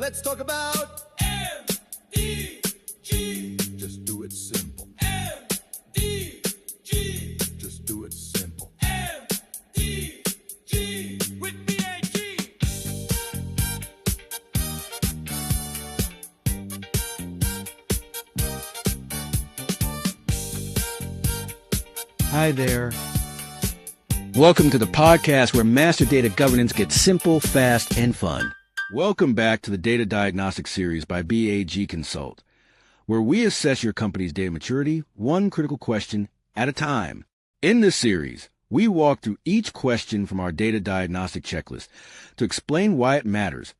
Let's talk about MDG. Just do it simple. MDG. Just do it simple. MDG with BAG. Hi there. Welcome to the podcast where master data governance gets simple, fast, and fun. Welcome back to the Data Diagnostic Series by BAG Consult, where we assess your company's data maturity one critical question at a time. In this series, we walk through each question from our data diagnostic checklist to explain why it matters,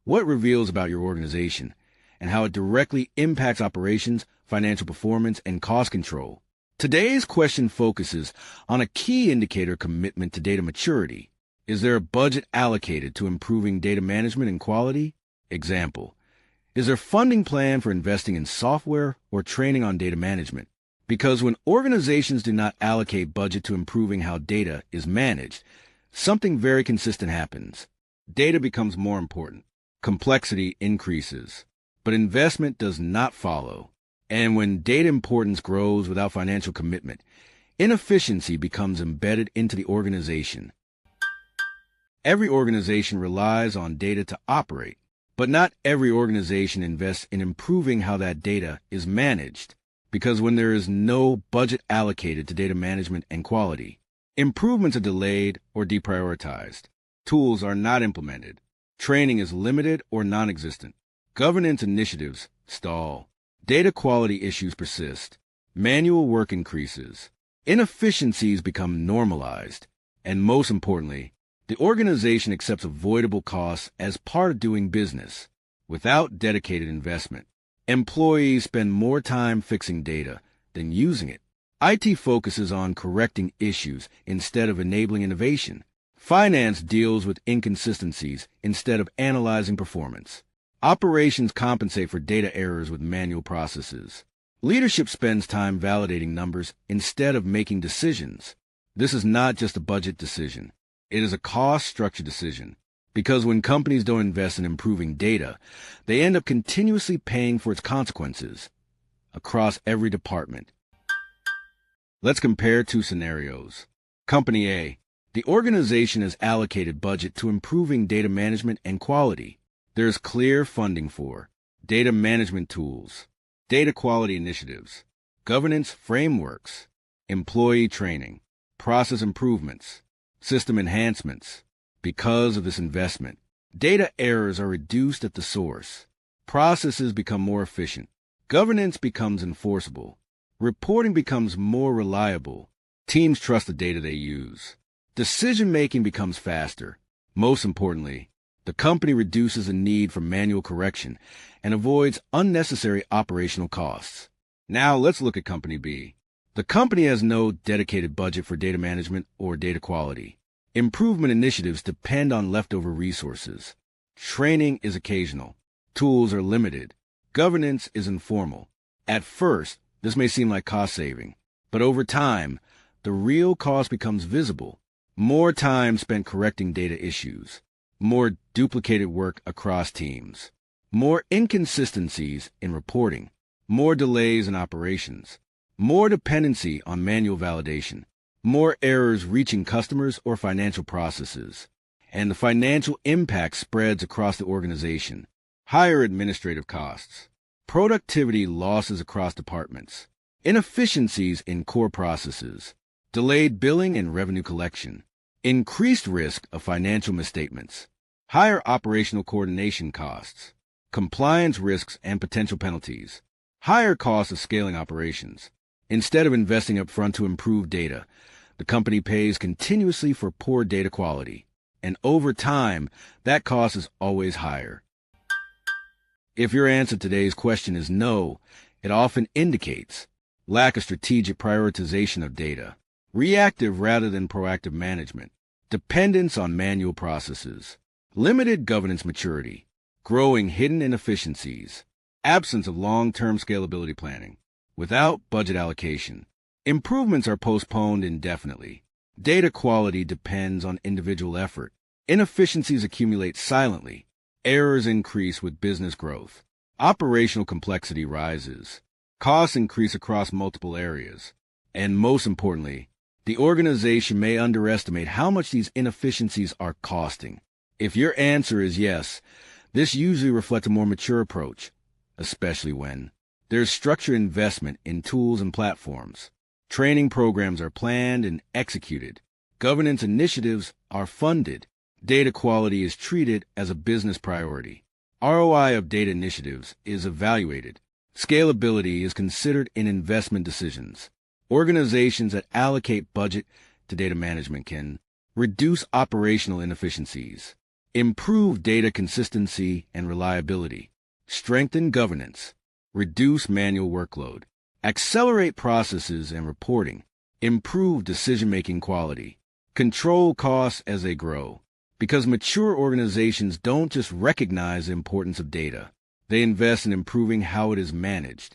what it reveals about your organization, and how it directly impacts operations, financial performance, and cost control. Today's question focuses on a key indicator commitment to data maturity. Is there a budget allocated to improving data management and quality? Example, is there funding plan for investing in software or training on data management? Because when organizations do not allocate budget to improving how data is managed, something very consistent happens. Data becomes more important. Complexity increases, but investment does not follow. And when data importance grows without financial commitment, inefficiency becomes embedded into the organization. Every organization relies on data to operate, but not every organization invests in improving how that data is managed, because when there is no budget allocated to data management and quality, improvements are delayed or deprioritized. Tools are not implemented. Training is limited or non-existent. Governance initiatives stall. Data quality issues persist. Manual work increases. Inefficiencies become normalized. And most importantly, the organization accepts avoidable costs as part of doing business without dedicated investment. Employees spend more time fixing data than using it. IT focuses on correcting issues instead of enabling innovation. Finance deals with inconsistencies instead of analyzing performance. Operations compensate for data errors with manual processes. Leadership spends time validating numbers instead of making decisions. This is not just a budget decision. It is a cost structure decision, because when companies don't invest in improving data, they end up continuously paying for its consequences across every department. Let's compare two scenarios. Company A. The organization has allocated budget to improving data management and quality. There is clear funding for data management tools, data quality initiatives, governance frameworks, employee training, process improvements, system enhancements. Because of this investment, data errors are reduced at the source. Processes become more efficient. Governance becomes enforceable. Reporting becomes more reliable. Teams trust the data they use. Decision-making becomes faster. Most importantly, the company reduces the need for manual correction and avoids unnecessary operational costs. Now let's look at Company B. The company has no dedicated budget for data management or data quality. Improvement initiatives depend on leftover resources. Training is occasional. Tools are limited. Governance is informal. At first, this may seem like cost saving, but over time, the real cost becomes visible. More time spent correcting data issues. More duplicated work across teams. More inconsistencies in reporting. More delays in operations. More dependency on manual validation. More errors reaching customers or financial processes. And the financial impact spreads across the organization. Higher administrative costs. Productivity losses across departments. Inefficiencies in core processes. Delayed billing and revenue collection. Increased risk of financial misstatements. Higher operational coordination costs. Compliance risks and potential penalties. Higher costs of scaling operations. Instead of investing upfront to improve data, the company pays continuously for poor data quality. And over time, that cost is always higher. If your answer to today's question is no, it often indicates lack of strategic prioritization of data, reactive rather than proactive management, dependence on manual processes, limited governance maturity, growing hidden inefficiencies, absence of long-term scalability planning, without budget allocation. Improvements are postponed indefinitely. Data quality depends on individual effort. Inefficiencies accumulate silently. Errors increase with business growth. Operational complexity rises. Costs increase across multiple areas. And most importantly, the organization may underestimate how much these inefficiencies are costing. If your answer is yes, this usually reflects a more mature approach, especially when there's structured investment in tools and platforms. Training programs are planned and executed. Governance initiatives are funded. Data quality is treated as a business priority. ROI of data initiatives is evaluated. Scalability is considered in investment decisions. Organizations that allocate budget to data management can reduce operational inefficiencies, improve data consistency and reliability, strengthen governance, reduce manual workload, accelerate processes and reporting, improve decision-making quality, control costs as they grow. Because mature organizations don't just recognize the importance of data, they invest in improving how it is managed.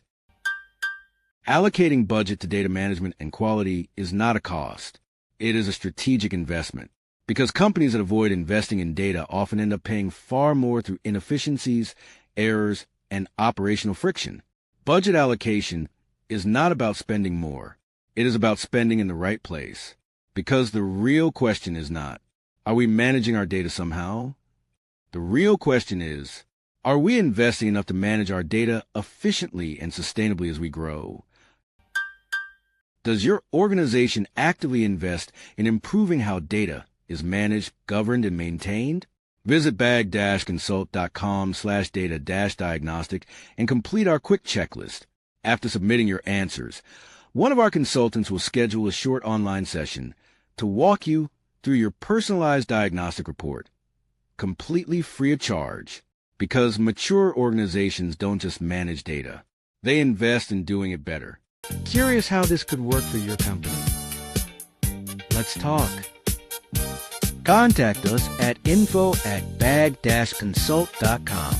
Allocating budget to data management and quality is not a cost. It is a strategic investment. Because companies that avoid investing in data often end up paying far more through inefficiencies, errors, and operational friction. Budget allocation is not about spending more. It is about spending in the right place. Because the real question is not, are we managing our data somehow? The real question is, are we investing enough to manage our data efficiently and sustainably as we grow? Does your organization actively invest in improving how data is managed, governed, and maintained? Visit bag-consult.com/data-diagnostic and complete our quick checklist. After submitting your answers, one of our consultants will schedule a short online session to walk you through your personalized diagnostic report, completely free of charge. Because mature organizations don't just manage data, they invest in doing it better. Curious how this could work for your company? Let's talk. Contact us at info@bag-consult.com.